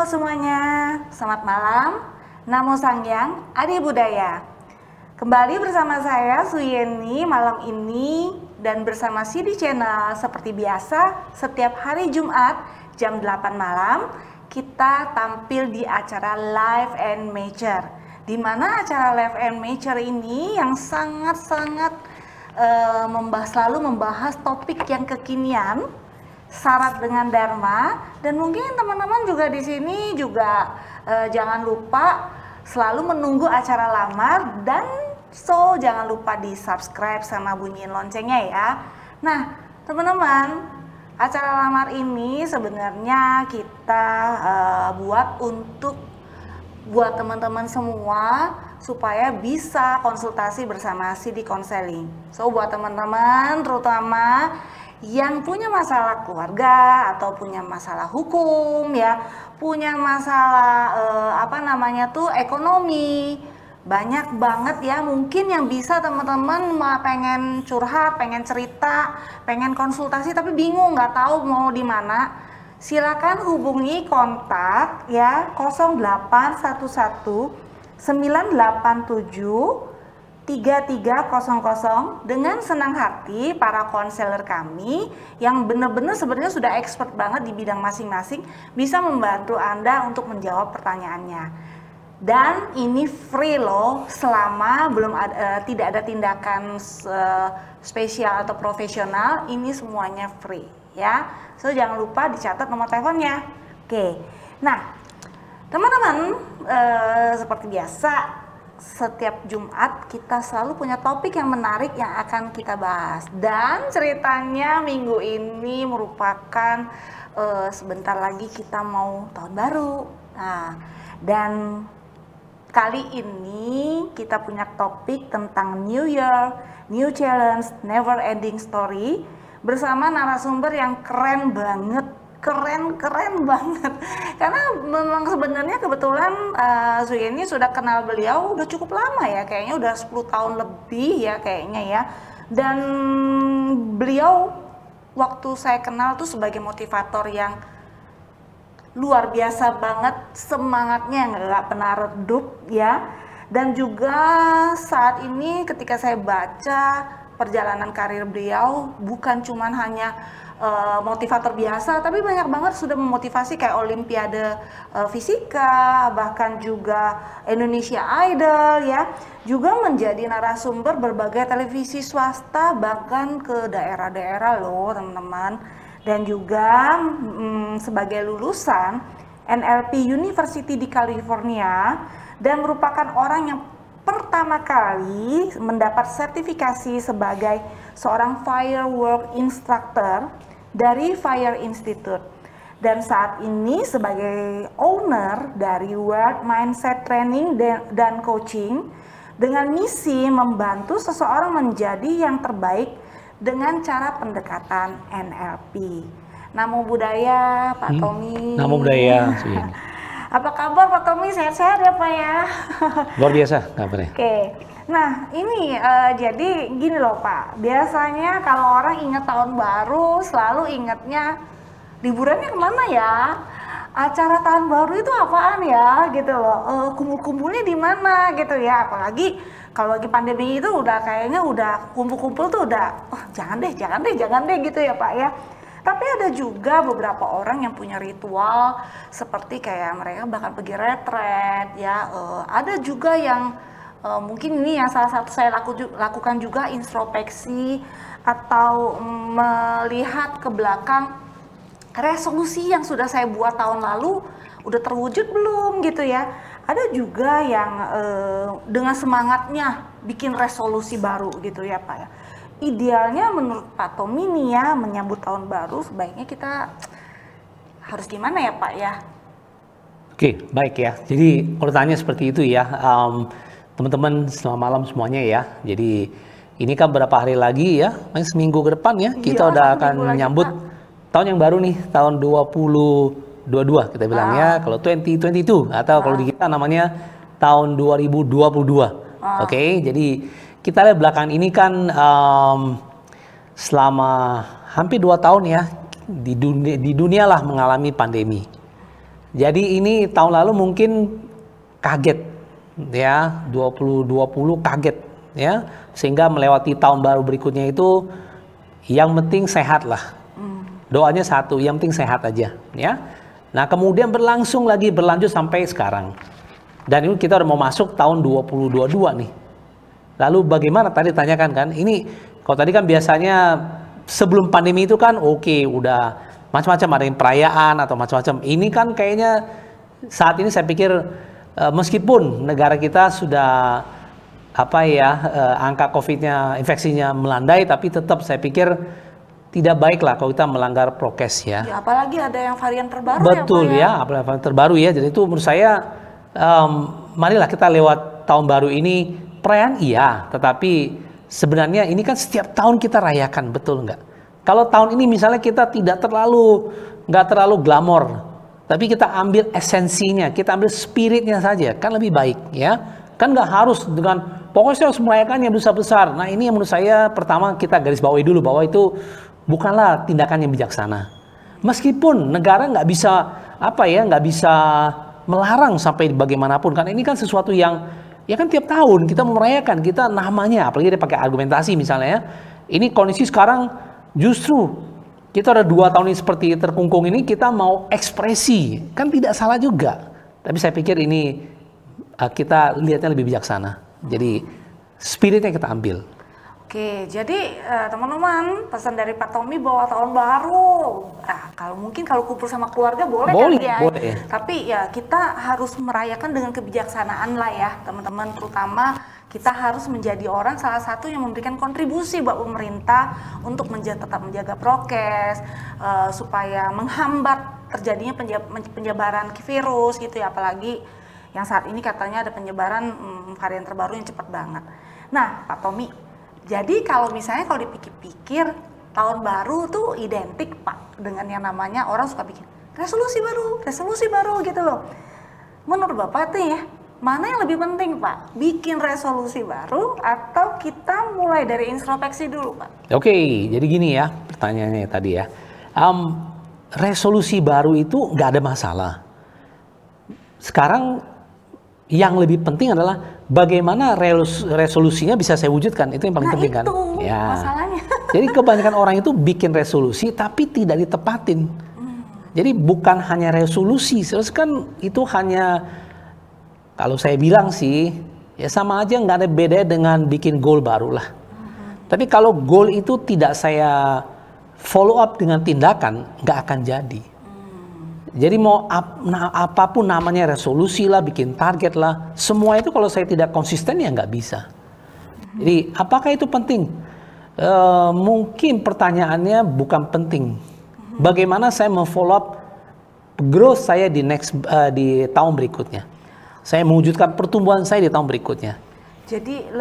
semuanya, selamat malam. Namo Sangyang, Adi Budaya. Kembali bersama saya Suyeni malam ini dan bersama CD Channel seperti biasa setiap hari Jumat jam 8 malam kita tampil di acara Live and Nature. Di mana acara Live and Nature ini yang sangat-sangat selalu membahas topik yang kekinian, syarat dengan dharma, dan mungkin teman-teman juga di sini juga jangan lupa selalu menunggu acara lamar dan jangan lupa di subscribe sama bunyiin loncengnya ya. Nah teman-teman, acara lamar ini sebenarnya kita buat teman-teman semua supaya bisa konsultasi bersama CD Counseling. So buat teman-teman terutama yang punya masalah keluarga atau punya masalah hukum ya, punya masalah ekonomi, banyak banget ya mungkin yang bisa teman-teman pengen curhat, pengen cerita, pengen konsultasi tapi bingung nggak tahu mau di mana. Silakan hubungi kontak ya 0811 987 3300. Dengan senang hati para konselor kami yang benar-benar sebenarnya sudah expert banget di bidang masing-masing bisa membantu Anda untuk menjawab pertanyaannya. Dan ini free loh, selama tidak ada tindakan spesial atau profesional, ini semuanya free ya. So jangan lupa dicatat nomor teleponnya. Oke. Nah, teman-teman seperti biasa setiap Jumat kita selalu punya topik yang menarik yang akan kita bahas, dan ceritanya minggu ini merupakan sebentar lagi kita mau tahun baru. Nah, dan kali ini kita punya topik tentang New Year, New Challenge, Never Ending Story bersama narasumber yang keren banget. Keren banget karena memang sebenarnya kebetulan Suyeni sudah kenal beliau udah cukup lama ya, kayaknya udah 10 tahun lebih ya kayaknya ya. Dan beliau waktu saya kenal tuh sebagai motivator yang luar biasa banget, semangatnya nggak pernah redup ya. Dan juga saat ini ketika saya baca perjalanan karir beliau bukan cuman hanya motivator biasa, tapi banyak banget sudah memotivasi kayak Olimpiade Fisika, bahkan juga Indonesia Idol ya, juga menjadi narasumber berbagai televisi swasta bahkan ke daerah-daerah loh teman-teman. Dan juga sebagai lulusan NLP University di California dan merupakan orang yang pertama kali mendapat sertifikasi sebagai seorang firework instructor dari Fire Institute, dan saat ini sebagai owner dari World Mindset Training dan Coaching dengan misi membantu seseorang menjadi yang terbaik dengan cara pendekatan NLP. Namo Buddhaya Pak Tommy. Namo Buddhaya. Apa kabar Pak Tommy? Sehat-sehat ya Pak ya? Luar biasa kabarnya. Oke. Nah ini jadi gini loh Pak, biasanya kalau orang ingat tahun baru selalu ingatnya liburannya kemana ya, acara tahun baru itu apaan ya gitu loh, kumpul-kumpulnya di mana gitu ya, apalagi kalau lagi pandemi itu udah kayaknya udah kumpul-kumpul tuh udah jangan deh gitu ya Pak ya. Tapi ada juga beberapa orang yang punya ritual seperti kayak mereka bahkan pergi retret ya, ada juga yang mungkin ini yang salah satu saya lakukan juga introspeksi atau melihat ke belakang resolusi yang sudah saya buat tahun lalu udah terwujud belum gitu ya. Ada juga yang dengan semangatnya bikin resolusi baru gitu ya Pak ya. Idealnya menurut Pak Tommy nih ya, menyambut tahun baru sebaiknya kita harus gimana ya Pak ya? Oke, baik ya. Jadi kalau tanya seperti itu ya, teman-teman selamat malam semuanya ya. Jadi ini kan beberapa hari lagi ya, seminggu ke depan ya, kita udah akan menyambut tahun yang baru nih, tahun 2022 kita bilang ya, kalau 2022 atau kalau di kita namanya tahun 2022. Oke, jadi kita lihat belakangan ini kan selama hampir 2 tahun ya di dunia lah mengalami pandemi. Jadi ini tahun lalu mungkin kaget ya, 2020 kaget ya, sehingga melewati tahun baru berikutnya itu yang penting sehat lah. Doanya satu, yang penting sehat aja ya. Nah, kemudian berlanjut sampai sekarang. Dan ini kita udah mau masuk tahun 2022 nih. Lalu bagaimana tadi tanyakan kan? Ini kalau tadi kan biasanya sebelum pandemi itu kan oke, udah macam-macam, ada yang perayaan atau macam-macam. Ini kan kayaknya saat ini saya pikir meskipun negara kita sudah angka COVID-nya, infeksinya melandai, tapi tetap saya pikir tidak baik lah kalau kita melanggar prokes ya. Ya, apalagi ada yang varian terbaru. Betul ya, apalagi varian terbaru ya. Jadi itu menurut saya marilah kita lewat tahun baru ini perayaan iya, tetapi sebenarnya ini kan setiap tahun kita rayakan, betul nggak? Kalau tahun ini misalnya kita nggak terlalu glamor, tapi kita ambil esensinya, kita ambil spiritnya saja, kan lebih baik ya. Kan nggak harus dengan pokoknya harus merayakan yang besar-besar. Nah ini yang menurut saya pertama kita garis bawahi dulu bahwa itu bukanlah tindakan yang bijaksana. Meskipun negara nggak bisa melarang sampai bagaimanapun, karena ini kan sesuatu yang ya kan tiap tahun kita merayakan, kita namanya, apalagi dia pakai argumentasi misalnya ya. Ini kondisi sekarang justru kita udah 2 tahun ini seperti terkungkung ini, kita mau ekspresi, kan tidak salah juga. Tapi saya pikir ini kita lihatnya lebih bijaksana. Jadi spiritnya kita ambil. Oke, jadi teman-teman, pesan dari Pak Tommy bahwa tahun baru, kalau kumpul sama keluarga boleh kan ya. Boleh. Tapi ya kita harus merayakan dengan kebijaksanaan lah ya teman-teman. Terutama kita harus menjadi orang salah satu yang memberikan kontribusi buat pemerintah untuk tetap menjaga prokes, supaya menghambat terjadinya penyebaran virus gitu ya, apalagi yang saat ini katanya ada penyebaran varian terbaru yang cepat banget. Nah, Pak Tommy, jadi kalau dipikir-pikir tahun baru tuh identik Pak dengan yang namanya orang suka bikin resolusi baru gitu loh. Menurut Bapak tuh ya, mana yang lebih penting Pak? Bikin resolusi baru atau kita mulai dari introspeksi dulu Pak? Oke, jadi gini ya pertanyaannya tadi ya. Resolusi baru itu nggak ada masalah. Sekarang yang lebih penting adalah bagaimana resolusinya bisa saya wujudkan, itu yang paling penting kan. Itu masalahnya. Jadi kebanyakan orang itu bikin resolusi tapi tidak ditepatin. Jadi bukan hanya resolusi, kan itu hanya, kalau saya bilang sih ya sama aja, nggak ada beda dengan bikin goal baru lah. Tapi kalau goal itu tidak saya follow up dengan tindakan, nggak akan jadi. Jadi mau apapun namanya, resolusi lah, bikin target lah, semua itu kalau saya tidak konsisten ya nggak bisa. Jadi apakah itu penting? Mungkin pertanyaannya bukan penting. Bagaimana saya memfollow up growth saya di tahun berikutnya? Saya mewujudkan pertumbuhan saya di tahun berikutnya. Jadi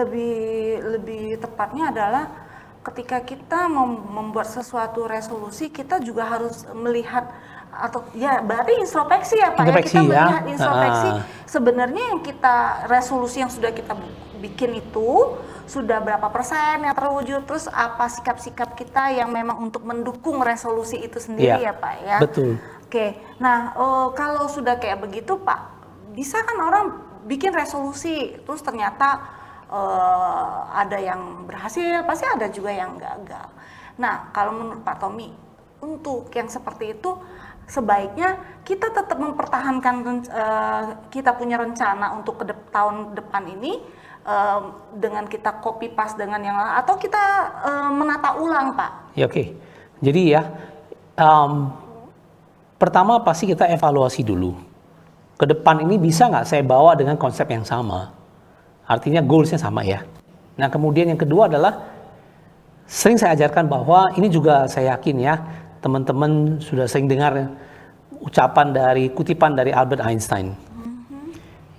lebih tepatnya adalah ketika kita membuat sesuatu resolusi, kita juga harus melihat atau ya berarti introspeksi ya Pak, kita melihat introspeksi sebenarnya yang resolusi yang sudah kita bikin itu sudah berapa persen yang terwujud, terus apa sikap-sikap kita yang memang untuk mendukung resolusi itu sendiri ya Pak ya. Betul. Oke, nah kalau sudah kayak begitu Pak, bisa kan orang bikin resolusi terus ternyata ada yang berhasil, pasti ada juga yang gagal. Nah kalau menurut Pak Tommy, untuk yang seperti itu sebaiknya kita tetap mempertahankan kita punya rencana untuk tahun depan ini dengan kita copy paste dengan yang lain, atau kita menata ulang Pak? Ya oke. Jadi ya pertama pasti kita evaluasi dulu. Ke depan ini bisa nggak saya bawa dengan konsep yang sama? Artinya goalsnya sama ya. Nah kemudian yang kedua adalah sering saya ajarkan bahwa ini juga saya yakin ya, teman-teman sudah sering dengar kutipan dari Albert Einstein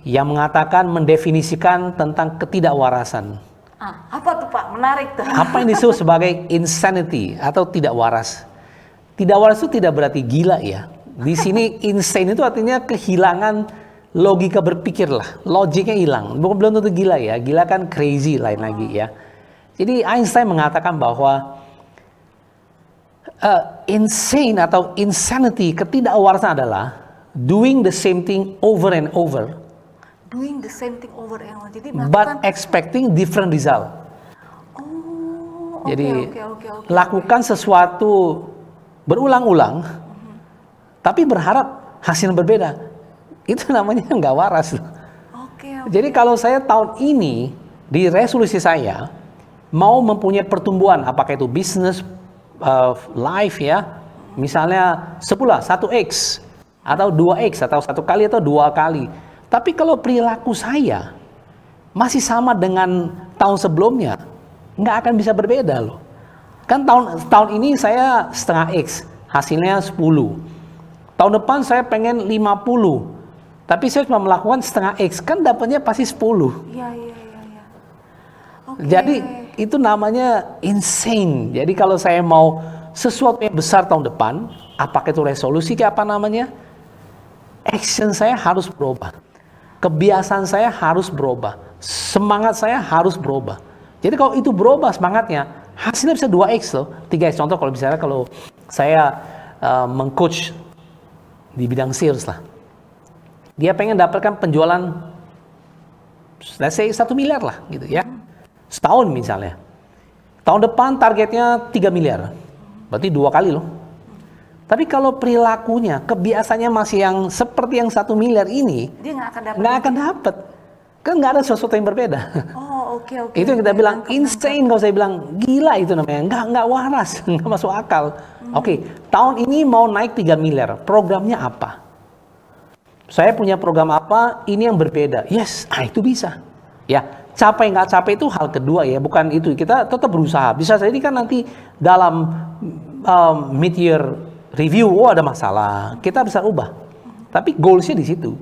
yang mengatakan, mendefinisikan tentang ketidakwarasan. Apa tuh Pak? Menarik tuh. Apa yang disebut sebagai insanity atau tidak waras? Tidak waras itu tidak berarti gila ya. Di sini insane itu artinya kehilangan logika berpikir lah, logiknya hilang. Belum tentu gila ya. Gila kan crazy lain lagi ya. Jadi Einstein mengatakan bahwa insane atau insanity, ketidakwarasan adalah doing the same thing over and over, Doing the same thing over and over. Jadi but expecting different result. Jadi lakukan sesuatu berulang-ulang, tapi berharap hasil berbeda. Itu namanya nggak waras. Jadi kalau saya tahun ini di resolusi saya mau mempunyai pertumbuhan, apakah itu bisnis, life ya, misalnya 1x atau 2x atau 1 kali atau 2 kali. Tapi kalau perilaku saya masih sama dengan tahun sebelumnya, nggak akan bisa berbeda loh. Kan tahun ini saya setengah X, hasilnya 10. Tahun depan saya pengen 50. Tapi saya cuma melakukan setengah X, kan dapatnya pasti 10. Iya. Jadi itu namanya insane. Jadi kalau saya mau sesuatu yang besar tahun depan, apakah itu resolusi kayak apa namanya? Action saya harus berubah. Kebiasaan saya harus berubah. Semangat saya harus berubah. Jadi kalau itu berubah semangatnya, hasilnya bisa 2x loh, 3x. Contoh kalau misalnya kalau saya meng-coach di bidang sales lah. Dia pengen dapatkan penjualan let's say 1 miliar lah gitu ya. Setahun misalnya. Tahun depan targetnya 3 miliar. Berarti 2 kali loh. Tapi kalau perilakunya, kebiasaannya masih yang seperti yang 1 miliar ini, dia nggak akan dapat. Kan nggak ada sesuatu yang berbeda. Oke. Itu yang kita bilang insane, kalau saya bilang gila itu namanya, nggak waras, nggak masuk akal. Oke, tahun ini mau naik 3 miliar, programnya apa? Saya punya program apa, ini yang berbeda. Yes, itu bisa. Ya, capai nggak capai itu hal kedua ya, bukan itu. Kita tetap berusaha. Bisa jadi kan nanti dalam mid-year review, ada masalah, kita bisa ubah. Tapi goalsnya di situ.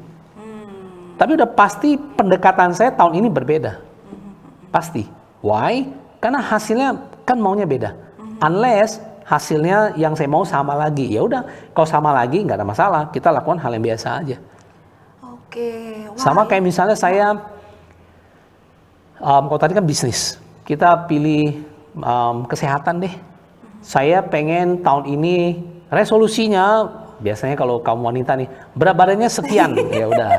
Tapi udah pasti pendekatan saya tahun ini berbeda. Pasti. Why? Karena hasilnya kan maunya beda. Unless hasilnya yang saya mau sama lagi. Ya udah, kalau sama lagi nggak ada masalah. Kita lakukan hal yang biasa aja. Sama kayak misalnya saya, kalau tadi kan bisnis. Kita pilih kesehatan deh. Saya pengen tahun ini resolusinya, biasanya kalau kaum wanita nih, berat badannya sekian, ya udah.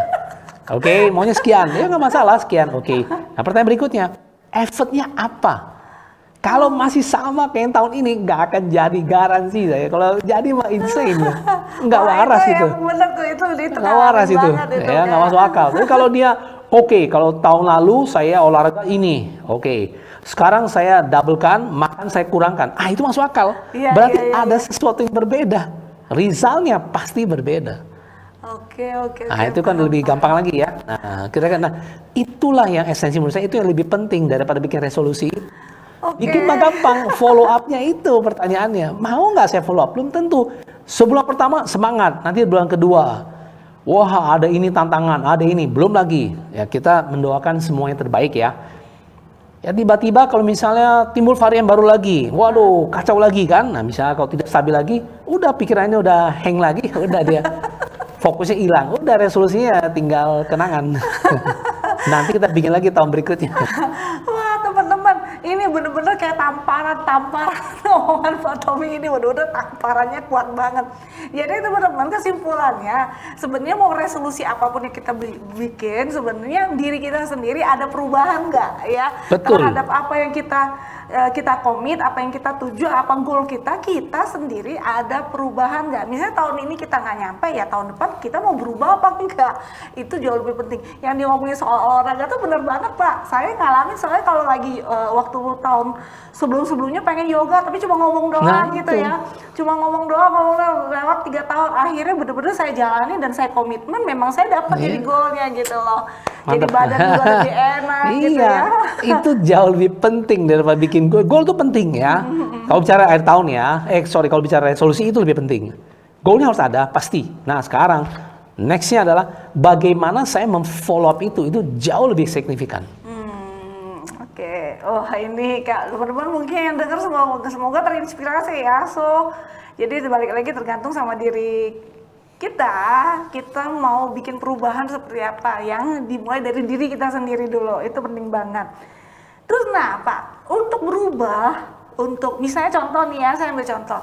Oke, maunya sekian, ya nggak masalah sekian. Oke. Nah pertanyaan berikutnya, effortnya apa? Kalau masih sama kayak tahun ini, nggak akan jadi garansi saya. Kalau jadi mah insane, nggak waras itu. Nggak waras itu, ya nggak masuk akal. Tapi kalau dia, kalau tahun lalu saya olahraga ini, sekarang saya doublekan, makan saya kurangkan. Itu masuk akal. Berarti ada sesuatu yang berbeda. Resultnya pasti berbeda. Itu kan lebih gampang lagi ya. Nah, itulah yang esensi menurut saya, itu yang lebih penting daripada bikin resolusi. Bikin mah gampang, follow up-nya itu pertanyaannya. Mau nggak saya follow up? Belum tentu. Sebulan pertama semangat, nanti bulan kedua, wah ada ini tantangan, ada ini, belum lagi. Ya kita mendoakan semuanya terbaik ya. Ya tiba-tiba kalau misalnya timbul varian baru lagi, waduh kacau lagi kan. Nah misalnya kalau tidak stabil lagi, udah pikirannya udah hang lagi, udah dia fokusnya hilang, udah resolusinya tinggal kenangan. Nanti kita bikin lagi tahun berikutnya. Wah teman-teman, ini bener-bener kayak tamparan omongan Pak Tommy ini, bener-bener tamparannya kuat banget. Jadi teman-teman, kesimpulannya sebenarnya mau resolusi apapun yang kita bikin, sebenarnya diri kita sendiri ada perubahan nggak ya? Betul. Terhadap apa yang kita komit, apa yang kita tuju, apa goal kita sendiri ada perubahan nggak? Misalnya tahun ini kita nggak nyampe, ya tahun depan kita mau berubah apa enggak? Itu jauh lebih penting. Yang diomongin soal olahraga tuh bener banget Pak. Saya ngalamin soalnya kalau lagi waktu tahun sebelum-sebelumnya pengen yoga, tapi cuma ngomong doang gitu ya. Cuma ngomong doang lewat 3 tahun. Akhirnya bener-bener saya jalani dan saya komitmen, memang saya dapat jadi goalnya gitu loh. Mantap. Jadi badan juga lebih enak gitu ya. Itu jauh lebih penting daripada bikin goal. Goal itu penting ya. Kalau bicara akhir tahun ya, kalau bicara resolusi itu lebih penting. Goalnya harus ada, pasti. Nah sekarang, nextnya adalah bagaimana saya memfollow up itu jauh lebih signifikan. Ini Kak, teman-teman mungkin yang dengar semoga terinspirasi ya. Jadi balik lagi tergantung sama diri kita mau bikin perubahan seperti apa, yang dimulai dari diri kita sendiri dulu, itu penting banget. Terus Pak, untuk berubah, untuk misalnya contoh nih ya, saya ambil contoh,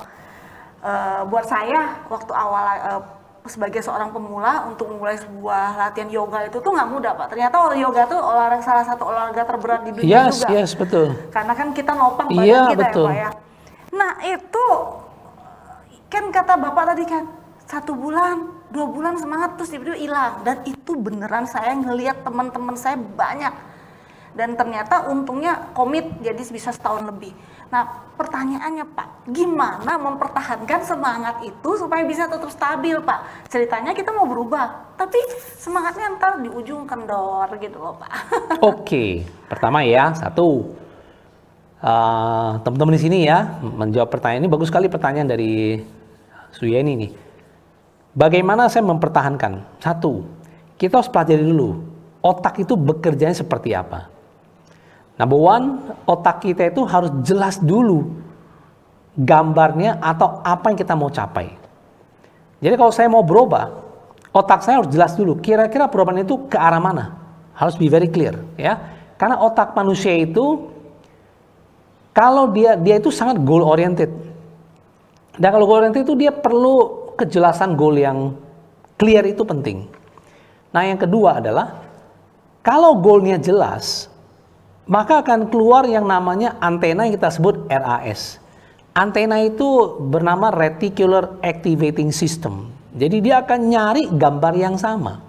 buat saya waktu awal sebagai seorang pemula untuk mulai sebuah latihan yoga itu tuh nggak mudah Pak. Ternyata yoga tuh salah satu olahraga terberat di dunia juga. Yes, betul. Karena kan kita nopang badan kita betul. ya Pak ya. Nah itu kan kata Bapak tadi kan 1 bulan, 2 bulan semangat terus tiba-tiba hilang. Dan itu beneran saya ngelihat teman-teman saya banyak. Dan ternyata untungnya komit jadi bisa setahun lebih. Nah pertanyaannya Pak, gimana mempertahankan semangat itu supaya bisa tetap stabil Pak? Ceritanya kita mau berubah, tapi semangatnya ntar di ujung kendor gitu loh Pak. Oke, pertama ya, satu, teman-teman di sini ya menjawab pertanyaan ini bagus sekali pertanyaan dari Suyeni nih. Bagaimana saya mempertahankan? Satu, kita harus pelajari dulu otak itu bekerjanya seperti apa. Number one, otak kita itu harus jelas dulu gambarnya atau apa yang kita mau capai. Jadi kalau saya mau berubah, otak saya harus jelas dulu kira-kira perubahan itu ke arah mana. Harus be very clear ya. Karena otak manusia itu kalau dia itu sangat goal oriented. Dan kalau goal oriented itu dia perlu kejelasan goal yang clear, itu penting. Nah, yang kedua adalah kalau goalnya jelas, maka akan keluar yang namanya antena yang kita sebut RAS. Antena itu bernama Reticular Activating System. Jadi dia akan nyari gambar yang sama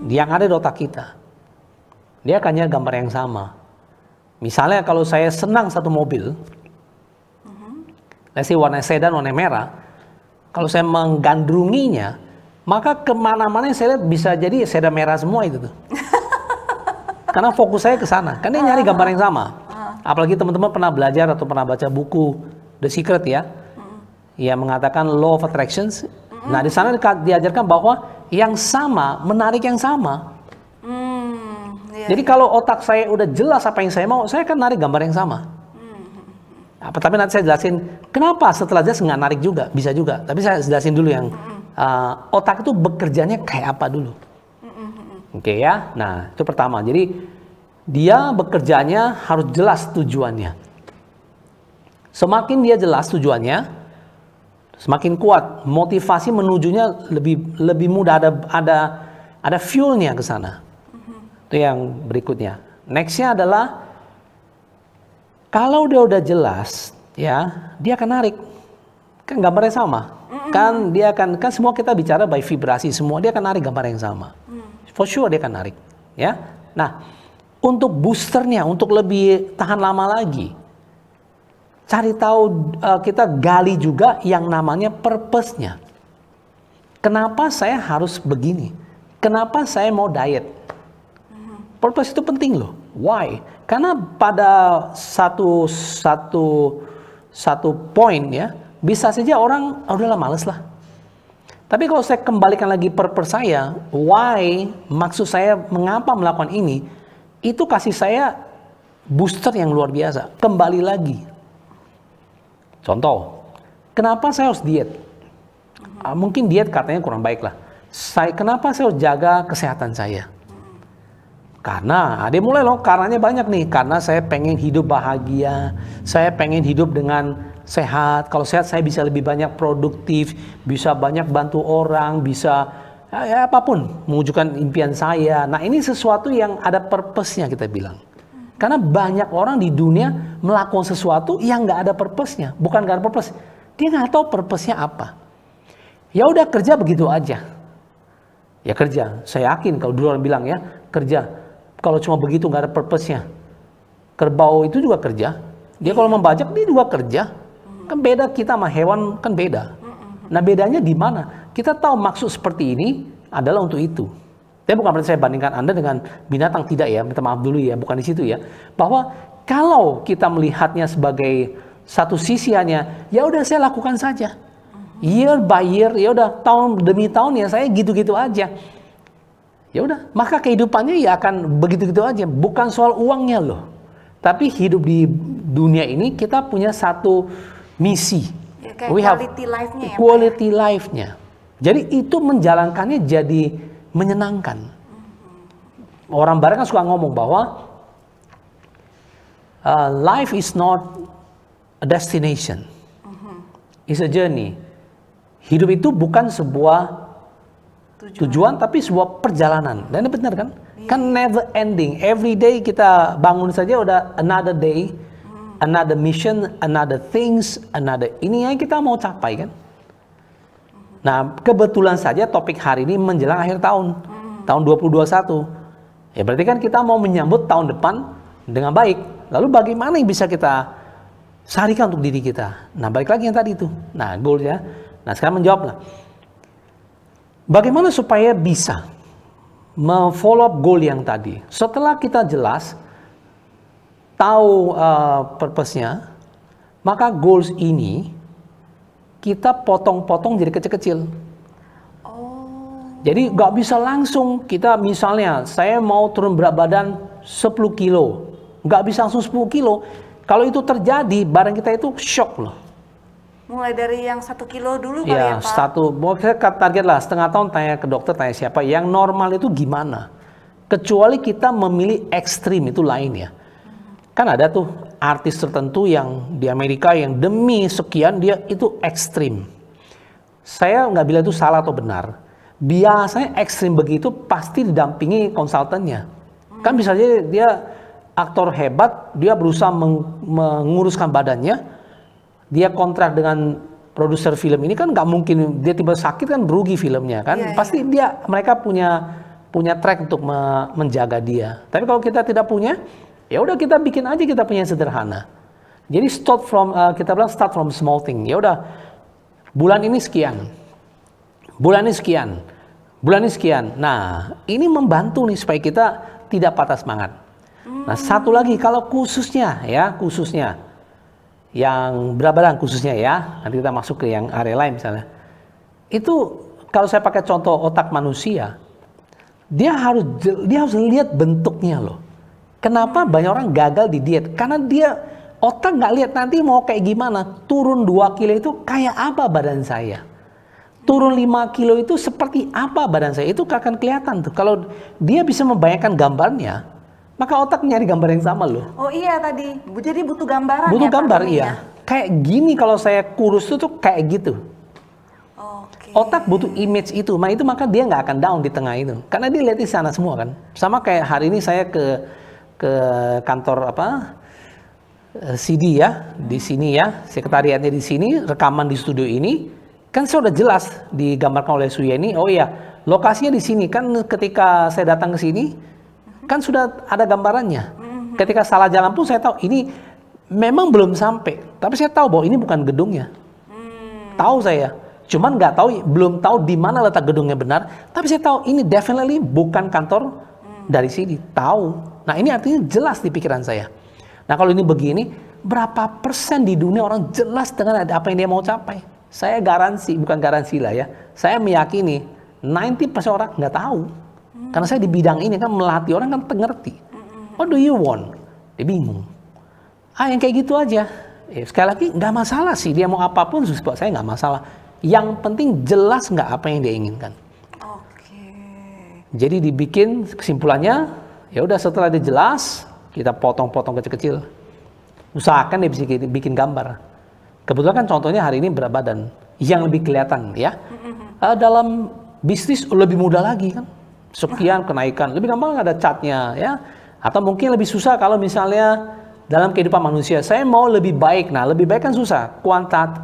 yang ada di otak kita. Dia akan nyari gambar yang sama. Misalnya kalau saya senang satu mobil, let's say warna sedan, warna merah, kalau saya menggandrunginya, maka kemana-mana saya lihat bisa jadi sedan merah semua itu tuh. Karena fokus saya ke sana, karena dia nyari gambar yang sama. Apalagi teman-teman pernah belajar atau pernah baca buku The Secret ya, yang mengatakan Law of Attractions. Nah di sana diajarkan bahwa yang sama menarik yang sama. Jadi kalau otak saya udah jelas apa yang saya mau, saya akan narik gambar yang sama. Tapi nanti saya jelasin kenapa setelah jelas nggak narik juga, bisa juga. Tapi saya jelasin dulu yang otak itu bekerjanya kayak apa dulu. Oke ya, nah itu pertama. Jadi dia bekerjanya harus jelas tujuannya. Semakin dia jelas tujuannya, semakin kuat motivasi menujunya lebih mudah, ada fuelnya ke sana. Itu yang berikutnya. Nextnya adalah kalau dia udah jelas, ya dia akan narik. Kan gambarnya sama. Kan dia akan, kan semua kita bicara by vibrasi semua, dia akan narik gambar yang sama. For sure dia akan narik, ya. Nah, untuk boosternya, untuk lebih tahan lama lagi, cari tahu, kita gali juga yang namanya purpose-nya. Kenapa saya harus begini? Kenapa saya mau diet? Purpose itu penting loh. Why? Karena pada satu poin ya, bisa saja orang udahlah males lah. Tapi kalau saya kembalikan lagi purpose saya, why, maksud saya mengapa melakukan ini, itu kasih saya booster yang luar biasa. Kembali lagi. Contoh, kenapa saya harus diet? Mungkin diet katanya kurang baik lah. Kenapa saya harus jaga kesehatan saya? Karena, dia mulai loh, karenanya banyak nih. Karena saya pengen hidup bahagia, saya pengen hidup dengan sehat. Kalau sehat saya bisa lebih banyak produktif, bisa banyak bantu orang, bisa ya, apapun, mewujudkan impian saya. Nah ini sesuatu yang ada purpose-nya kita bilang. Karena banyak orang di dunia melakukan sesuatu yang nggak ada purpose-nya. Bukan nggak ada purpose, dia nggak tahu purpose-nya apa. Ya udah kerja begitu aja. Ya kerja, saya yakin kalau dulu orang bilang ya, kerja. Kalau cuma begitu nggak ada purpose-nya. Kerbau itu juga kerja. Dia kalau membajak dia juga kerja. Kan beda kita sama hewan, kan beda. Nah bedanya di mana? Kita tahu maksud seperti ini adalah untuk itu. Tapi bukan berarti saya bandingkan Anda dengan binatang, tidak ya. Minta maaf dulu ya, bukan di situ ya. Bahwa kalau kita melihatnya sebagai satu sisi hanya, ya udah saya lakukan saja. Year by year, ya udah tahun demi tahun ya saya gitu-gitu aja. Ya udah, maka kehidupannya ya akan begitu-gitu aja. Bukan soal uangnya loh. Tapi hidup di dunia ini kita punya satu misi. Ya, kayak quality life-nya ya. Quality life-nya. Jadi itu menjalankannya jadi menyenangkan. Orang barat kan suka ngomong bahwa life is not a destination. It's a journey. Hidup itu bukan sebuah tujuan tapi sebuah perjalanan. Dan ini benar kan? Kan never ending. Every day kita bangun saja udah another day, another mission, another things, another ini yang kita mau capai kan. Nah, kebetulan saja topik hari ini menjelang akhir tahun, tahun 2021. Ya berarti kan kita mau menyambut tahun depan dengan baik. Lalu bagaimana yang bisa kita seharikan untuk diri kita? Nah, balik lagi yang tadi itu. Nah, goalnya. Nah, sekarang menjawablah. Bagaimana supaya bisa follow up goal yang tadi? Setelah kita jelas tahu purpose-nya, maka goals ini kita potong-potong jadi kecil-kecil. Jadi nggak bisa langsung kita misalnya saya mau turun berat badan 10 kilo. Nggak bisa langsung 10 kilo. Kalau itu terjadi, badan kita itu shock loh. Mulai dari yang 1 kilo dulu kali Ya, ya Pak? mau kita target lah, setengah tahun tanya ke dokter, tanya siapa. Yang normal itu gimana? Kecuali kita memilih ekstrim, itu lain ya. Kan ada tuh artis tertentu yang di Amerika yang demi sekian dia itu ekstrim. Saya nggak bilang itu salah atau benar. Biasanya ekstrim begitu pasti didampingi konsultannya. Kan bisa aja dia aktor hebat, dia berusaha menguruskan badannya. Dia kontrak dengan produser film ini kan nggak mungkin dia tiba sakit kan berugi filmnya kan. Pasti mereka punya track untuk menjaga dia. Tapi kalau kita tidak punya, ya udah kita bikin aja kita punya yang sederhana. Jadi kita bilang start from small thing. Ya udah bulan ini sekian, bulan ini sekian, bulan ini sekian. Nah ini membantu nih supaya kita tidak patah semangat. Nah satu lagi kalau khususnya yang berat badan khususnya ya, nanti kita masuk ke yang area lain misalnya. Itu kalau saya pakai contoh otak manusia, dia harus lihat bentuknya loh. Kenapa banyak orang gagal di diet? Karena dia otak nggak lihat nanti mau kayak gimana. Turun 2 kilo itu kayak apa badan saya? Turun 5 kilo itu seperti apa badan saya? Itu akan kelihatan tuh. Kalau dia bisa membayangkan gambarnya, maka otak nyari gambar yang sama loh. Oh iya tadi, jadi butuh gambaran. Butuh ya, gambar, Pak, iya. ya? Kayak gini kalau saya kurus itu tuh kayak gitu. Okay. Otak butuh image itu, maka dia nggak akan down di tengah itu. Karena dia lihat di sana semua kan. Sama kayak hari ini saya ke kantor CD ya, di sini ya, sekretariatnya di sini, rekaman di studio ini, kan saya udah jelas digambarkan oleh Suya ini. Oh iya, lokasinya di sini kan ketika saya datang ke sini. Kan sudah ada gambarannya. Ketika salah jalan pun saya tahu ini memang belum sampai. Tapi saya tahu bahwa ini bukan gedungnya. Tahu saya. Cuman belum tahu di mana letak gedungnya benar. Tapi saya tahu ini definitely bukan kantor dari sini. Tahu. Nah ini artinya jelas di pikiran saya. Nah kalau ini begini, berapa persen di dunia orang jelas dengan apa yang dia mau capai? Saya garansi, bukan garansi lah ya. Saya meyakini 90% orang nggak tahu. Karena saya di bidang ini kan melatih orang kan ngerti. What do you want? Dia bingung. Yang kayak gitu aja. Sekali lagi nggak masalah sih dia mau apapun, buat saya nggak masalah. Yang penting jelas nggak apa yang dia inginkan. Jadi dibikin kesimpulannya, ya udah setelah dia jelas kita potong-potong kecil-kecil. Usahakan dia bisa bikin gambar. Kebetulan kan contohnya hari ini berat badan yang lebih kelihatan ya. Dalam bisnis lebih mudah lagi kan. Sekian kenaikan, lebih gampang ada chartnya ya. Atau mungkin lebih susah kalau misalnya dalam kehidupan manusia saya mau lebih baik. Nah lebih baik kan susah,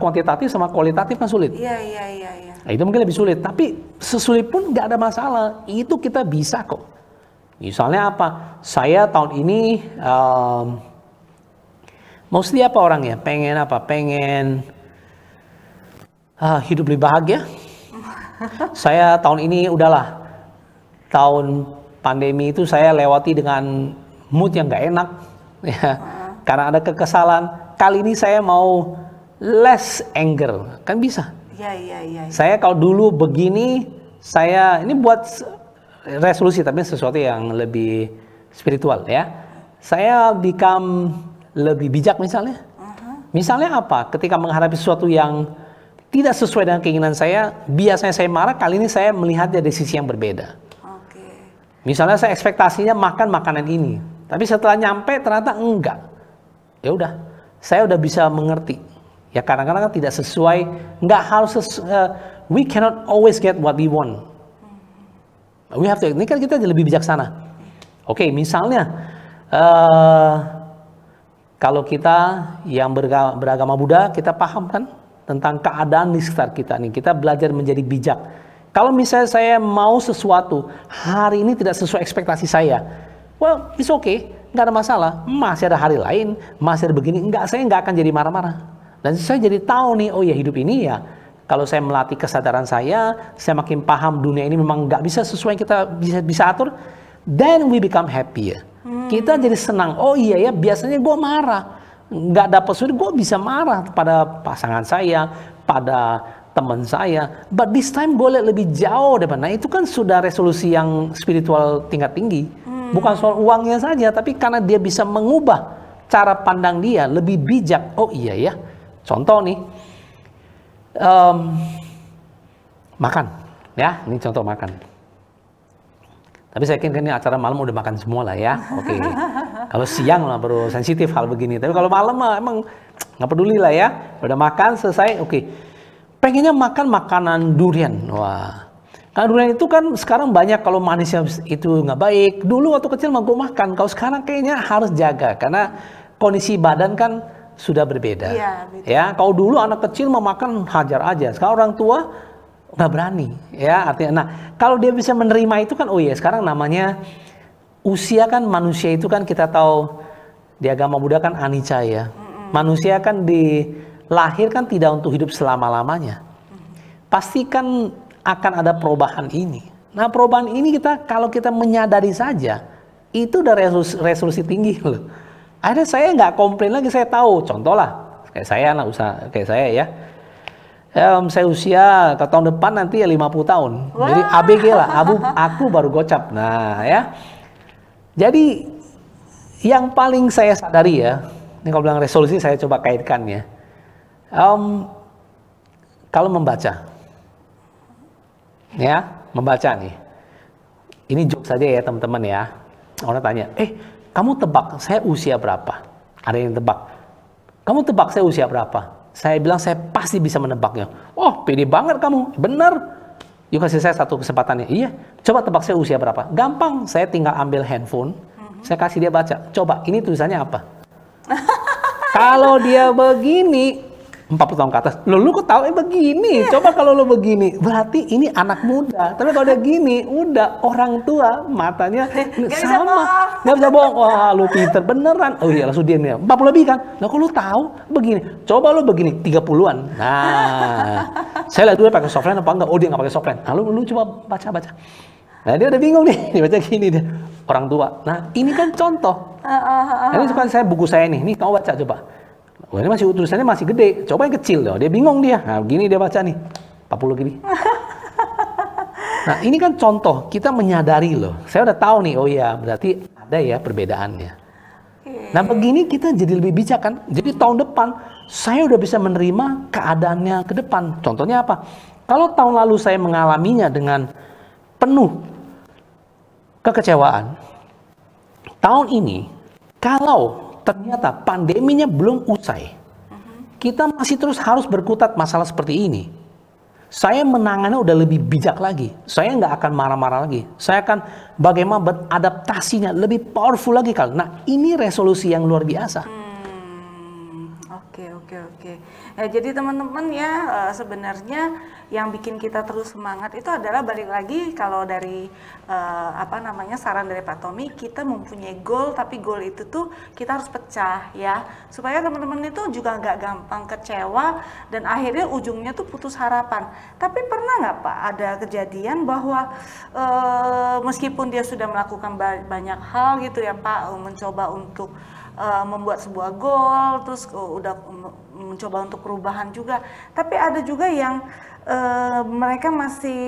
kuantitatif sama kualitatif kan sulit. Iya. Nah, itu mungkin lebih sulit, tapi sesulit pun nggak ada masalah. Itu kita bisa kok. Misalnya apa? Saya tahun ini mostly apa orangnya? Pengen apa? Pengen hidup lebih bahagia. Saya tahun ini udahlah. Tahun pandemi itu saya lewati dengan mood yang nggak enak ya, karena ada kekesalan. Kali ini saya mau less anger, kan bisa. Iya. Saya kalau dulu begini, saya ini buat resolusi tapi sesuatu yang lebih spiritual ya. Saya become lebih bijak misalnya. Misalnya apa? Ketika menghadapi sesuatu yang tidak sesuai dengan keinginan saya, biasanya saya marah. Kali ini saya melihatnya dari sisi yang berbeda. Misalnya saya ekspektasinya makan makanan ini, tapi setelah nyampe ternyata enggak. Ya udah, saya udah bisa mengerti. Ya kadang-kadang kan tidak sesuai, nggak harus we cannot always get what we want. Ini kan kita lebih bijaksana. Oke, misalnya kalau kita yang beragama Buddha, kita paham kan tentang keadaan di sekitar kita nih. Kita belajar menjadi bijak. Kalau misalnya saya mau sesuatu, hari ini tidak sesuai ekspektasi saya, well, it's okay, nggak ada masalah. Masih ada hari lain, masih ada begini. Saya nggak akan jadi marah-marah. Dan saya jadi tahu nih, oh ya hidup ini ya, kalau saya melatih kesadaran saya makin paham dunia ini memang nggak bisa sesuai yang kita bisa atur, then we become happier. Kita jadi senang. Oh iya ya, biasanya gue marah, nggak dapat sesuatu, gue bisa marah pada pasangan saya, pada teman saya. But this time gue lihat lebih jauh deh. Nah itu kan sudah resolusi yang spiritual tingkat tinggi. Bukan soal uangnya saja, tapi karena dia bisa mengubah cara pandang dia lebih bijak. Oh iya ya, contoh nih. Makan, ya, ini contoh makan. Tapi saya yakin kan ini acara malam udah makan semua lah ya, oke. Kalau siang lah baru sensitif hal begini. Tapi kalau malam mah emang nggak peduli lah ya. Udah makan selesai, oke. Pengennya makan makanan durian, wah. Karena durian itu kan sekarang banyak kalau manisnya itu nggak baik. Dulu waktu kecil mah gue makan, kalau sekarang kayaknya harus jaga karena kondisi badan kan sudah berbeda. Iya, ya, kalau dulu anak kecil mau makan hajar aja. Sekarang orang tua nggak berani. Ya, artinya, nah kalau dia bisa menerima itu kan, oh iya, sekarang namanya usia kan manusia itu kan kita tahu di agama Buddha kan anicca ya. Manusia kan dilahirkan tidak untuk hidup selama-lamanya. Pasti kan akan ada perubahan ini. Nah perubahan ini kalau kita menyadari saja, itu udah resolusi tinggi loh. Akhirnya saya nggak komplain lagi, saya tahu. Contoh lah, kayak saya lah, usaha kayak saya ya. Saya usia ke tahun depan nanti ya 50 tahun. Wow. Jadi ABG lah, aku baru gocap. Nah ya. Jadi yang paling saya sadari ya, ini kalau bilang resolusi saya coba kaitkan ya. Kalau membaca. Ya, membaca nih. Ini joke saja ya teman-teman ya. Orang tanya, kamu tebak saya usia berapa? Ada yang tebak. Kamu tebak saya usia berapa? Saya bilang saya pasti bisa menebaknya. Oh, pede banget kamu. Benar. Yuk kasih saya satu kesempatannya. Iya. Coba tebak saya usia berapa? Gampang. Saya tinggal ambil handphone. Saya kasih dia baca. Coba, ini tulisannya apa? Kalau dia begini, 40 tahun ke atas. Lu kok tahu begini? Coba kalau lu begini, berarti ini anak muda. Tapi kalau dia gini, udah orang tua, matanya sama. Nggak bisa bohong. Wah, lu pinter beneran. Oh iya, langsung dia nih. 40 lebih kan? Nah, kok lu tahu begini? Coba lu begini, 30-an. Nah, saya lihat dulu pakai softline apa enggak? Oh, dia nggak pakai softline. Nah, lu coba baca. Nah, dia udah bingung nih. Dia baca gini dia. Orang tua. Nah, ini kan contoh. Ini kan saya buku saya nih. Nih, kamu baca coba. Wah, ini tulisannya masih gede. Coba yang kecil loh. Dia bingung dia. Nah, begini dia baca nih. 40 gini. Nah, ini kan contoh. Kita menyadari loh. Saya udah tahu nih. Oh iya, berarti ada ya perbedaannya. Nah, begini kita jadi lebih bijak kan. Jadi tahun depan saya udah bisa menerima keadaannya ke depan. Contohnya apa? Kalau tahun lalu saya mengalaminya dengan penuh kekecewaan. Tahun ini kalau ternyata pandeminya belum usai, kita masih terus harus berkutat masalah seperti ini. Saya menangannya udah lebih bijak lagi. Saya nggak akan marah-marah lagi. Saya akan bagaimana beradaptasinya lebih powerful lagi kali. Nah, ini resolusi yang luar biasa. Oke. Ya, jadi teman-teman ya sebenarnya yang bikin kita terus semangat itu adalah balik lagi kalau dari saran dari Pak Tommy, kita mempunyai goal, tapi goal itu tuh kita harus pecah ya, supaya teman-teman itu juga nggak gampang kecewa dan akhirnya ujungnya tuh putus harapan. Tapi pernah nggak Pak ada kejadian bahwa meskipun dia sudah melakukan banyak hal gitu ya Pak, mencoba untuk membuat sebuah goal, terus udah mencoba untuk perubahan juga, tapi ada juga yang mereka masih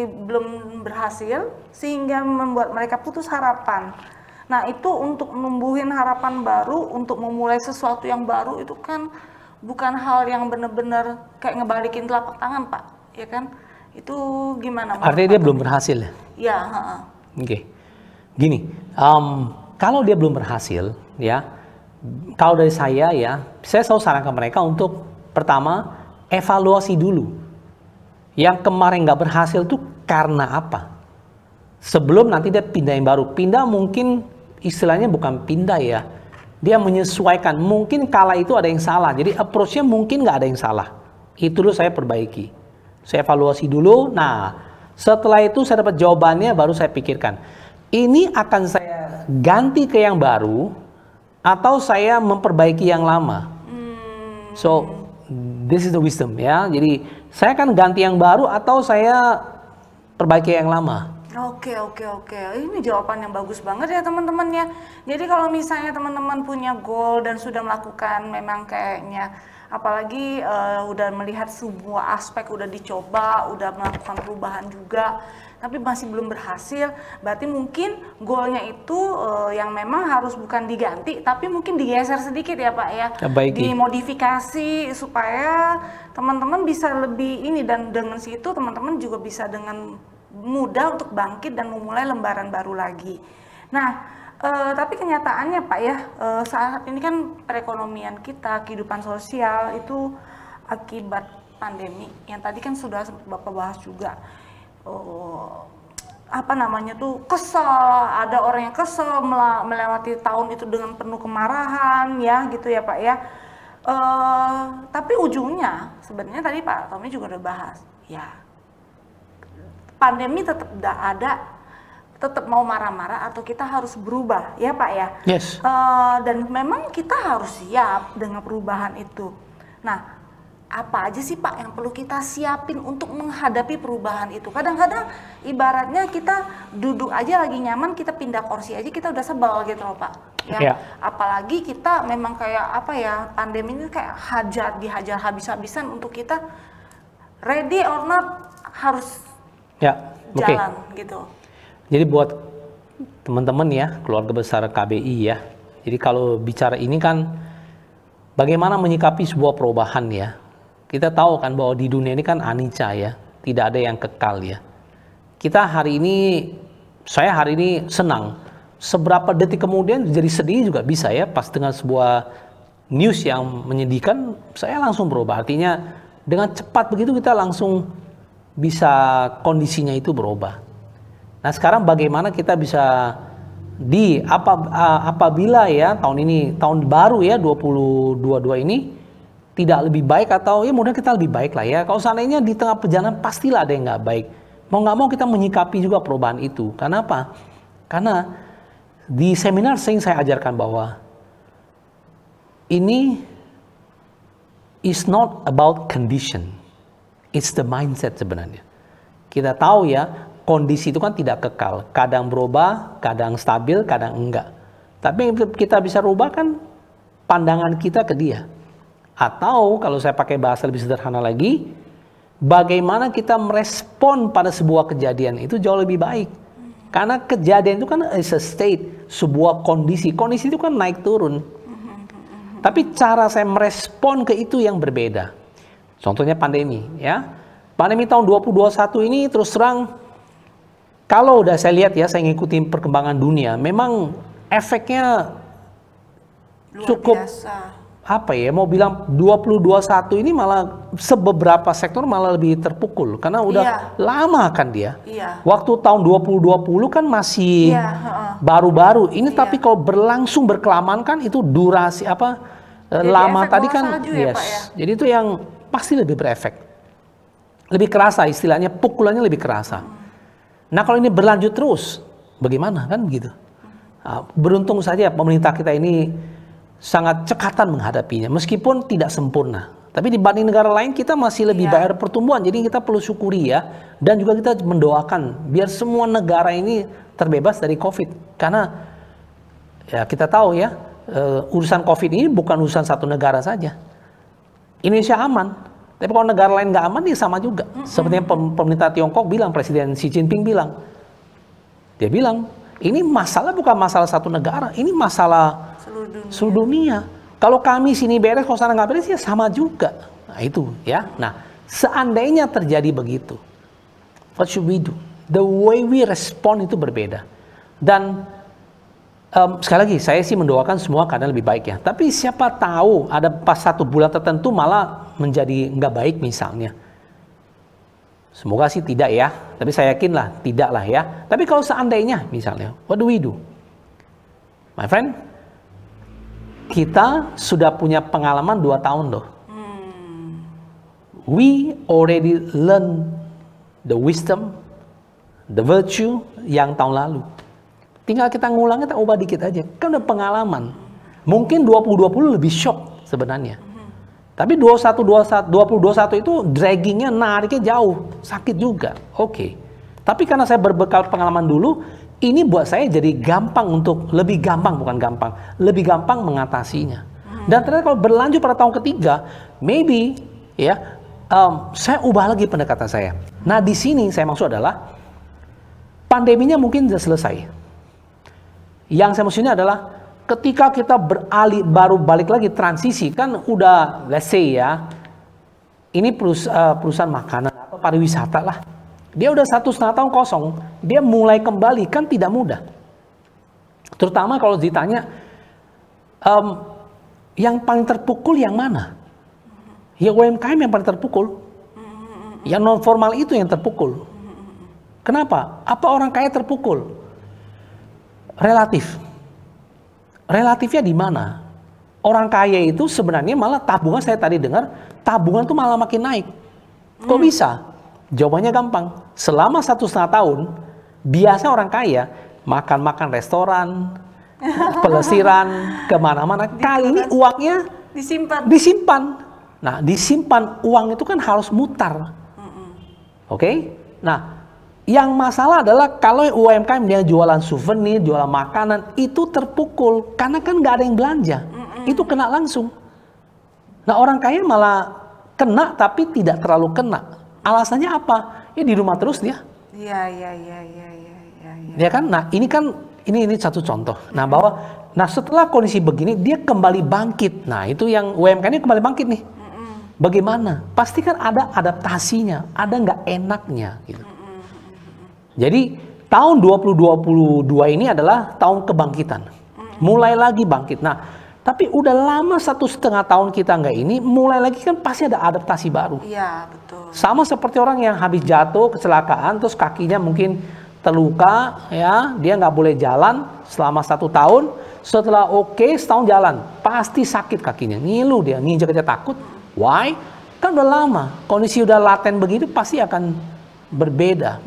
belum berhasil sehingga membuat mereka putus harapan. Nah, itu untuk numbuhin harapan baru, untuk memulai sesuatu yang baru itu kan bukan hal yang benar-benar kayak ngebalikin telapak tangan Pak, ya kan? Itu gimana? Artinya dia belum berhasil ya? Ya. Oke. Gini, kalau dia belum berhasil, ya, kalau dari saya ya, saya selalu sarankan mereka untuk pertama evaluasi dulu. Yang kemarin nggak berhasil tuh karena apa? sebelum nanti dia pindah yang baru. Pindah mungkin istilahnya bukan pindah ya, dia menyesuaikan. Mungkin kala itu ada yang salah, jadi approach-nya mungkin nggak ada yang salah. Itu dulu saya perbaiki, saya evaluasi dulu. Nah, setelah itu saya dapat jawabannya, baru saya pikirkan, ini akan saya ganti ke yang baru atau saya memperbaiki yang lama. So this is the wisdom ya. Jadi saya akan ganti yang baru atau saya perbaiki yang lama. Oke. Ini jawaban yang bagus banget ya teman-teman ya. Jadi kalau misalnya teman-teman punya goal dan sudah melakukan memang kayaknya, apalagi udah melihat sebuah aspek, udah dicoba, udah melakukan perubahan juga, tapi masih belum berhasil, berarti mungkin goalnya itu yang memang harus bukan diganti, tapi mungkin digeser sedikit ya Pak ya, dimodifikasi supaya teman-teman bisa lebih ini, dan dengan situ teman-teman juga bisa dengan mudah untuk bangkit dan memulai lembaran baru lagi. Nah, tapi kenyataannya Pak ya, saat ini kan perekonomian kita, kehidupan sosial itu akibat pandemi, yang tadi kan sudah Bapak bahas juga. Apa namanya tuh, kesel, ada orang yang kesel melewati tahun itu dengan penuh kemarahan ya gitu ya Pak ya. Tapi ujungnya sebenarnya tadi Pak Tommy juga udah bahas ya, pandemi tetap ada, tetap mau marah-marah atau kita harus berubah ya Pak ya. Yes. Dan memang kita harus siap dengan perubahan itu. Nah, apa aja sih Pak yang perlu kita siapin untuk menghadapi perubahan itu? Kadang-kadang ibaratnya kita duduk aja lagi nyaman, kita pindah kursi aja kita udah sebel gitu loh Pak. Ya, apalagi kita memang kayak apa ya, pandemi ini kayak dihajar habis-habisan untuk kita ready or not harus jalan gitu. Jadi buat teman-teman ya, keluarga besar KBI ya. Jadi kalau bicara ini kan bagaimana menyikapi sebuah perubahan ya. Kita tahu kan bahwa di dunia ini kan anicca ya, tidak ada yang kekal ya. Kita hari ini, saya hari ini senang. Seberapa detik kemudian jadi sedih juga bisa ya, pas dengan sebuah news yang menyedihkan, saya langsung berubah. Artinya dengan cepat begitu kita langsung bisa kondisinya itu berubah. Nah sekarang bagaimana kita bisa apabila ya tahun ini, tahun baru ya 2022 ini tidak lebih baik, atau ya mudah kita lebih baik lah ya. Kalau seandainya di tengah perjalanan pastilah ada yang nggak baik. Mau nggak mau kita menyikapi juga perubahan itu. Karena apa? Karena di seminar saya ajarkan bahwa ini is not about condition, it's the mindset sebenarnya. Kita tahu ya, kondisi itu kan tidak kekal. Kadang berubah, kadang stabil, kadang enggak. Tapi yang kita bisa rubah kan pandangan kita ke dia. Atau kalau saya pakai bahasa lebih sederhana lagi, bagaimana kita merespon pada sebuah kejadian itu jauh lebih baik. Karena kejadian itu kan is a state, sebuah kondisi. Kondisi itu kan naik turun. Tapi cara saya merespon ke itu yang berbeda. Contohnya pandemi ya. Pandemi tahun 2021 ini terus terang, kalau udah saya lihat ya, saya ngikutin perkembangan dunia, memang efeknya cukup biasa. Apa ya, mau bilang 2021 ini malah sebeberapa sektor malah lebih terpukul karena udah lama kan dia. Waktu tahun 2020 kan masih baru-baru. Ini tapi kalau berlangsung berkelamaan kan itu durasi jadi lama tadi kan ya, Pak, ya? Jadi itu yang pasti lebih berefek. Lebih kerasa istilahnya, pukulannya lebih kerasa. Nah, kalau ini berlanjut terus bagaimana kan begitu. Beruntung saja pemerintah kita ini sangat cekatan menghadapinya, meskipun tidak sempurna. Tapi dibanding negara lain kita masih lebih bayar pertumbuhan, jadi kita perlu syukuri ya. Dan juga kita mendoakan biar semua negara ini terbebas dari COVID. Karena ya kita tahu ya, urusan COVID ini bukan urusan satu negara saja. Indonesia aman, tapi kalau negara lain nggak aman, dia sama juga. Seperti yang pemerintah Tiongkok bilang, Presiden Xi Jinping bilang, dia bilang, ini masalah bukan masalah satu negara, ini masalah seluruh dunia. Kalau kami sini beres, kalau sana nggak beres, ya sama juga. Nah itu ya. Nah, seandainya terjadi begitu, what should we do? The way we respond itu berbeda. Dan sekali lagi, saya sih mendoakan semua keadaan lebih baik ya. Tapi siapa tahu ada pas satu bulan tertentu malah menjadi nggak baik misalnya. Semoga sih tidak ya, tapi saya yakin lah tidak lah ya. Tapi kalau seandainya misalnya, what do we do? My friend, kita sudah punya pengalaman 2 tahun loh. We already learn the wisdom, the virtue yang tahun lalu. Tinggal kita ngulang, kita ubah dikit aja. Kan udah pengalaman. Mungkin 2020 lebih shock sebenarnya. Tapi 2021 itu draggingnya, nariknya jauh. Sakit juga. Oke. Tapi karena saya berbekal pengalaman dulu, ini buat saya jadi gampang untuk, lebih gampang, bukan gampang, lebih gampang mengatasinya. Dan ternyata kalau berlanjut pada tahun ketiga, maybe ya, saya ubah lagi pendekatan saya. Nah di sini saya maksud adalah, pandeminya mungkin sudah selesai. Yang saya maksudnya adalah, ketika kita beralih, baru balik lagi transisi, kan udah, let's say ya, ini perusahaan makanan atau pariwisata lah. Dia udah 1,5 tahun kosong, dia mulai kembali, kan tidak mudah. Terutama kalau ditanya, yang paling terpukul yang mana? Ya UMKM yang paling terpukul. Yang non formal itu yang terpukul. Kenapa? Apa orang kaya terpukul? Relatif. Relatifnya di mana? Orang kaya itu sebenarnya malah tabungan, saya tadi dengar, tabungan tuh malah makin naik. Kok bisa? Jawabannya gampang. Selama 1,5 tahun, biasa orang kaya makan-makan restoran, pelesiran, kemana-mana. Kali ini uangnya disimpan. Nah, disimpan uang itu kan harus mutar. Oke? Nah, yang masalah adalah kalau UMKM dia jualan souvenir, jualan makanan, itu terpukul. Karena kan nggak ada yang belanja. Itu kena langsung. Nah, orang kaya malah kena tapi tidak terlalu kena. Alasannya apa? Ya di rumah terus dia. Iya. Ya kan? Nah, ini satu contoh. Nah, setelah kondisi begini dia kembali bangkit. Nah, itu yang UMKM ini kembali bangkit nih. Bagaimana? Pasti kan ada adaptasinya, ada nggak enaknya gitu. Jadi tahun 2022 ini adalah tahun kebangkitan. Mulai lagi bangkit. Nah, tapi udah lama 1,5 tahun kita nggak ini, mulai lagi kan pasti ada adaptasi baru. Iya, betul. Sama seperti orang yang habis jatuh, kecelakaan, terus kakinya mungkin terluka, ya, dia nggak boleh jalan selama 1 tahun. Setelah setahun jalan, pasti sakit kakinya, ngilu dia, nginjek aja takut. Why? Kan udah lama, kondisi udah laten begitu pasti akan berbeda.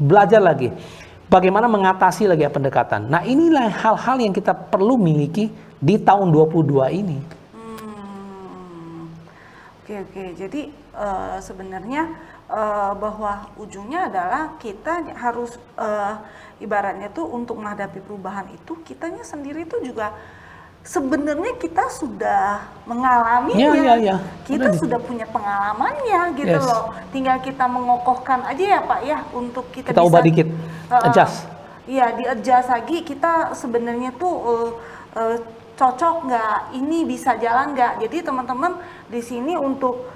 Belajar lagi, bagaimana mengatasi lagi pendekatan. Nah inilah hal-hal yang kita perlu miliki di tahun 22 ini. Oke. Jadi sebenarnya bahwa ujungnya adalah kita harus ibaratnya tuh untuk menghadapi perubahan itu, kitanya sendiri tuh juga sebenarnya kita sudah mengalaminya, kita sudah punya pengalamannya gitu loh. Tinggal kita mengokohkan aja ya Pak ya, untuk kita bisa ubah dikit, adjust. Iya, di-adjust lagi. Kita sebenarnya tuh cocok nggak, ini bisa jalan nggak. Jadi teman-teman di sini untuk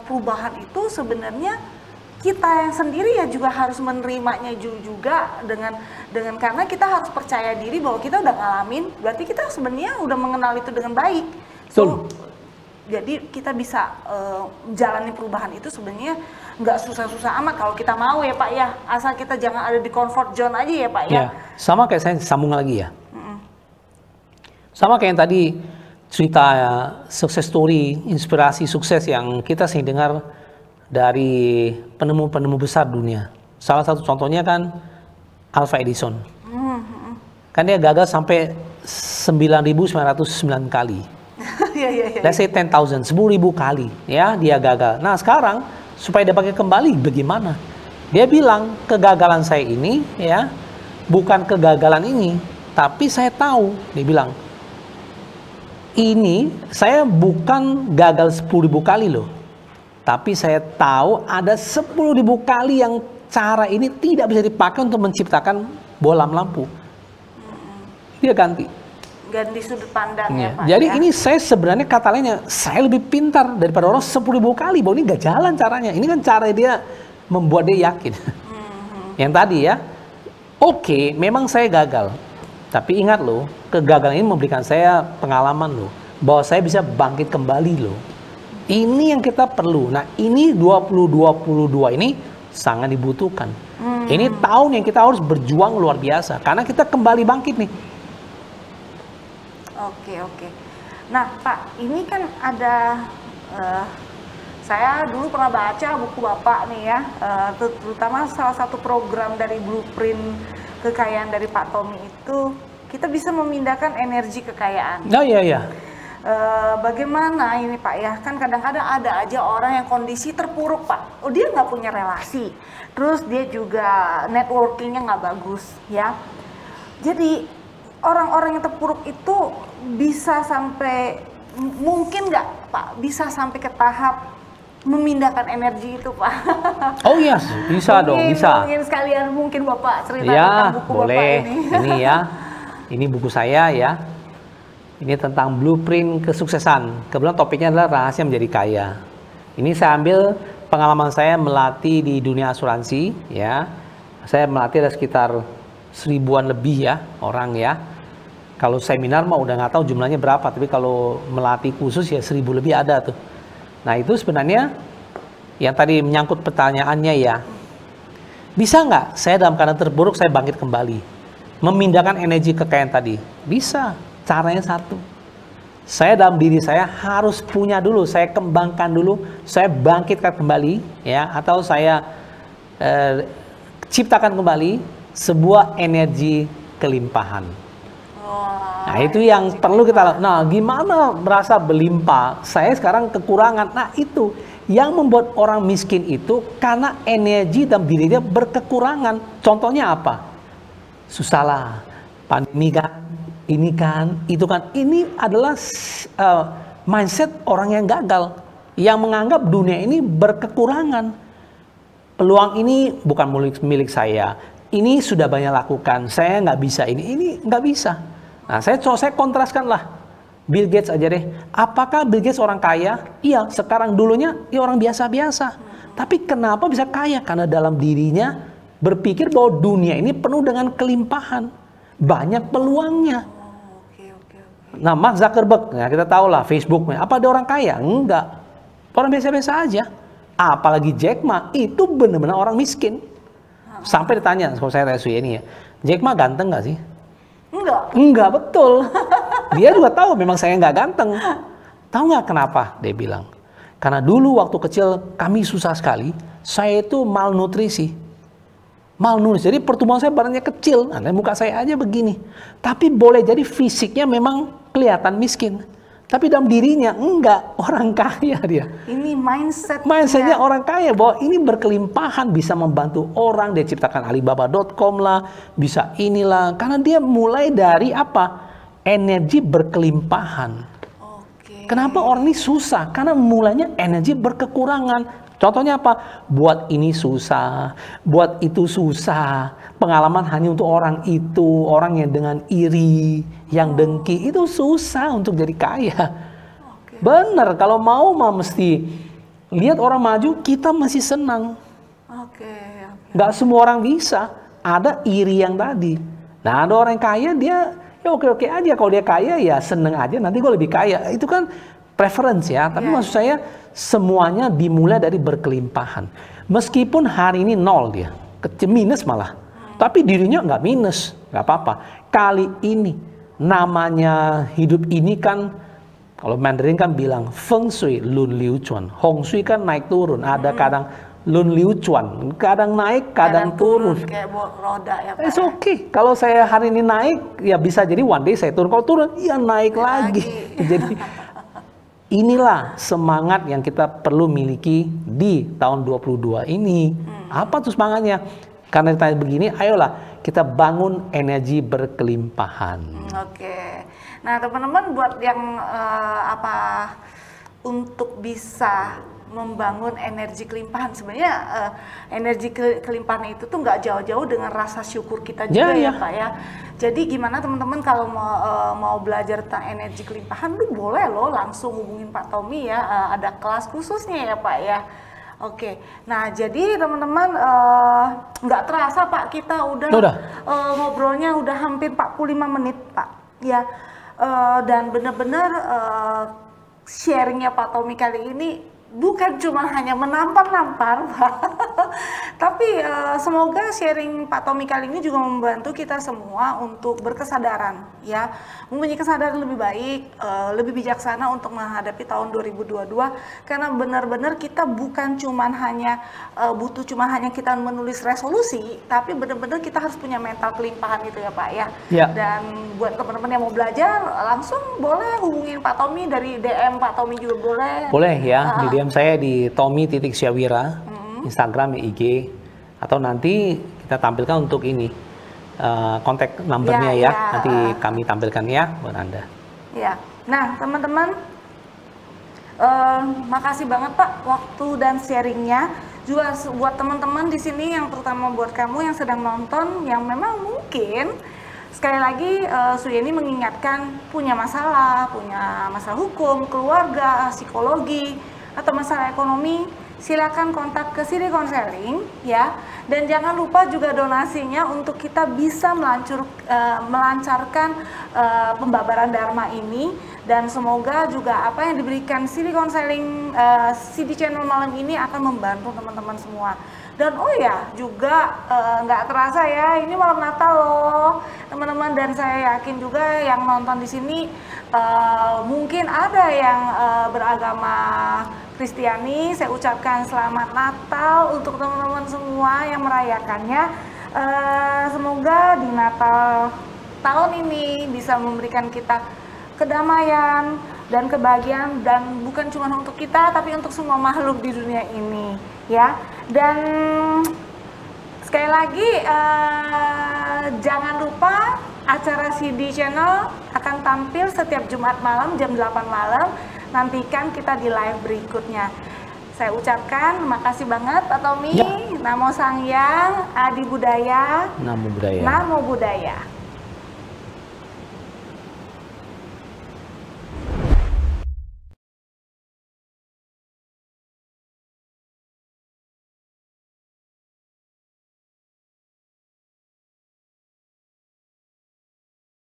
perubahan itu sebenarnya kita yang sendiri ya juga harus menerimanya juga dengan karena kita harus percaya diri bahwa kita udah ngalamin, berarti kita sebenarnya udah mengenal itu dengan baik. Jadi kita bisa menjalani perubahan itu sebenarnya nggak susah-susah amat kalau kita mau ya Pak ya, asal kita jangan ada di comfort zone aja ya Pak ya. Sama kayak saya sambung lagi ya. Sama kayak yang tadi cerita success story, inspirasi sukses yang kita sering dengar dari penemu-penemu besar dunia. Salah satu contohnya kan Alva Edison. Kan dia gagal sampai 9.909 kali. Let's say 10,000, 10.000 kali ya dia gagal. Nah sekarang supaya dia pakai kembali bagaimana? Dia bilang kegagalan saya ini ya bukan kegagalan ini, tapi saya tahu, dia bilang ini saya bukan gagal 10.000 kali loh. Tapi saya tahu ada 10.000 kali yang cara ini tidak bisa dipakai untuk menciptakan bola lampu. Dia ganti sudut pandangnya Pak. Jadi ini saya sebenarnya kata lainnya, saya lebih pintar daripada orang 10.000 kali bahwa ini gak jalan caranya. Ini kan cara dia membuat dia yakin. Yang tadi ya, oke, memang saya gagal. Tapi ingat loh, kegagalan ini memberikan saya pengalaman loh, bahwa saya bisa bangkit kembali loh. Ini yang kita perlu. Nah, ini 2022 ini sangat dibutuhkan. Ini tahun yang kita harus berjuang luar biasa karena kita kembali bangkit nih. Oke. Nah, Pak, ini kan ada saya dulu pernah baca buku Bapak nih ya, terutama salah satu program dari Blueprint Kekayaan dari Pak Tommy itu kita bisa memindahkan energi kekayaan. Oh iya. Bagaimana ini Pak ya, kan kadang-kadang ada aja orang yang kondisi terpuruk Pak, dia nggak punya relasi, terus dia juga networkingnya nggak bagus ya. Jadi orang-orang yang terpuruk itu bisa sampai, mungkin nggak Pak, bisa sampai ke tahap memindahkan energi itu Pak? Oh iya, bisa dong, bisa. Mungkin sekalian mungkin Bapak cerita Ya, tentang buku boleh. Bapak ini. Ini ya, ini buku saya ya. Ini tentang blueprint kesuksesan. Kebetulan topiknya adalah rahasia menjadi kaya. Ini saya ambil pengalaman saya melatih di dunia asuransi ya. Saya melatih ada sekitar 1000-an lebih ya orang ya. Kalau seminar mah udah nggak tahu jumlahnya berapa, tapi kalau melatih khusus ya 1000 lebih ada tuh. Nah itu sebenarnya yang tadi menyangkut pertanyaannya ya. Bisa nggak saya dalam keadaan terburuk saya bangkit kembali? Memindahkan energi kekayaan tadi? Bisa. Caranya satu, saya dalam diri saya harus punya dulu, saya kembangkan dulu, saya bangkitkan kembali, ya, atau saya ciptakan kembali sebuah energi kelimpahan. Nah itu yang perlu kita lakukan. Nah gimana merasa berlimpah? Saya sekarang kekurangan. Nah itu yang membuat orang miskin itu karena energi dalam dirinya berkekurangan. Contohnya apa? Susahlah, pandemi kan. Ini kan, itu kan, ini adalah mindset orang yang gagal, yang menganggap dunia ini berkekurangan. Peluang ini bukan milik saya, ini sudah banyak lakukan, saya nggak bisa ini nggak bisa. Nah, saya kontraskan lah, Bill Gates aja deh. Apakah Bill Gates orang kaya? Iya, sekarang dulunya ya orang biasa-biasa. Tapi kenapa bisa kaya? Karena dalam dirinya berpikir bahwa dunia ini penuh dengan kelimpahan, banyak peluangnya. Nah, Mark Zuckerberg, nah kita tahu lah Facebook, apa ada orang kaya? Enggak, orang biasa-biasa aja. Apalagi Jack Ma, itu benar-benar orang miskin. Sampai ditanya, kalau saya resu ini ya, Jack Ma ganteng nggak sih? Enggak, betul. Dia juga tahu memang saya nggak ganteng. Tahu nggak kenapa? Dia bilang, karena dulu waktu kecil kami susah sekali, saya itu malnutrisi. Jadi pertumbuhan saya badannya kecil, nah, muka saya aja begini. Tapi boleh jadi fisiknya memang kelihatan miskin. Tapi dalam dirinya enggak, orang kaya dia. Ini mindsetnya orang kaya, bahwa ini berkelimpahan, bisa membantu orang. Dia ciptakan Alibaba.com lah, bisa inilah. Karena dia mulai dari apa? Energi berkelimpahan. Kenapa orang ini susah? Karena mulanya energi berkekurangan. Contohnya apa? Buat ini susah, buat itu susah. Pengalaman hanya untuk orang itu, orang yang dengan iri, yang dengki, itu susah untuk jadi kaya. Bener, kalau mau mah mesti lihat orang maju, kita masih senang. Gak semua orang bisa, ada iri yang tadi. Nah ada orang kaya, dia ya oke-oke aja. Kalau dia kaya ya seneng aja, nanti gue lebih kaya. Itu kan preference ya, tapi maksud saya semuanya dimulai dari berkelimpahan. Meskipun hari ini nol dia, minus malah, tapi dirinya nggak minus, nggak apa-apa. Kali ini namanya hidup ini kan, kalau Mandarin kan bilang Feng Shui Lun Liu Chuan. Hong Shui kan naik turun, ada kadang Lun Liu Chuan, kadang naik, kadang turun. Kayak roda ya Pak. It's okay. Kalau saya hari ini naik, ya bisa jadi one day saya turun. Kalau turun, ya naik lagi. Jadi inilah semangat yang kita perlu miliki di tahun 22 ini. Apa tuh semangatnya? Karena ditanya begini, ayolah kita bangun energi berkelimpahan. Nah teman-teman, buat yang untuk bisa membangun energi kelimpahan, sebenarnya energi kelimpahan itu tuh nggak jauh-jauh dengan rasa syukur kita juga ya Pak ya. Jadi gimana teman-teman kalau mau belajar tentang energi kelimpahan, tuh boleh loh langsung hubungin Pak Tommy ya, ada kelas khususnya ya Pak ya. Nah jadi teman-teman, nggak terasa Pak, kita udah. Ngobrolnya udah hampir 45 menit Pak ya, dan benar-benar sharingnya Pak Tommy kali ini bukan cuma hanya menampar-nampar, Pak. Tapi semoga sharing Pak Tommy kali ini juga membantu kita semua untuk berkesadaran, ya, mempunyai kesadaran lebih baik, lebih bijaksana untuk menghadapi tahun 2022. Karena benar-benar kita bukan cuma hanya butuh kita menulis resolusi, tapi benar-benar kita harus punya mental kelimpahan itu ya Pak ya. Ya. Dan buat teman-teman yang mau belajar, langsung boleh hubungin Pak Tommy dari DM Pak Tommy juga boleh. Boleh ya, di DM saya di Tommy.Syawira, Instagram, IG, atau nanti kita tampilkan untuk ini kontak numbernya ya, nanti kami tampilkan ya buat Anda. Ya, nah teman-teman, makasih banget Pak waktu dan sharingnya. Juga buat teman-teman di sini, yang terutama buat kamu yang sedang nonton, yang memang mungkin sekali lagi Suyeni mengingatkan punya masalah hukum, keluarga, psikologi, atau masalah ekonomi, silakan kontak ke Siri Konseling ya. Dan jangan lupa juga donasinya untuk kita bisa melancarkan pembabaran Dharma ini. Dan semoga juga apa yang diberikan Siri Konseling CD channel malam ini akan membantu teman-teman semua. Dan oh ya, juga nggak terasa ya, ini malam Natal loh teman-teman. Dan saya yakin juga yang nonton di sini mungkin ada yang beragama Kristiani. Saya ucapkan selamat Natal untuk teman-teman semua yang merayakannya. Semoga di Natal tahun ini bisa memberikan kita kedamaian dan kebahagiaan, dan bukan cuma untuk kita tapi untuk semua makhluk di dunia ini ya. Dan sekali lagi jangan lupa acara CD Channel akan tampil setiap Jumat malam jam 8 malam. Nantikan kita di live berikutnya. Saya ucapkan makasih banget Pak Tommy. Ya. Namo Sang Hyang, Adi Budaya, Namo Budaya. Namo Budaya.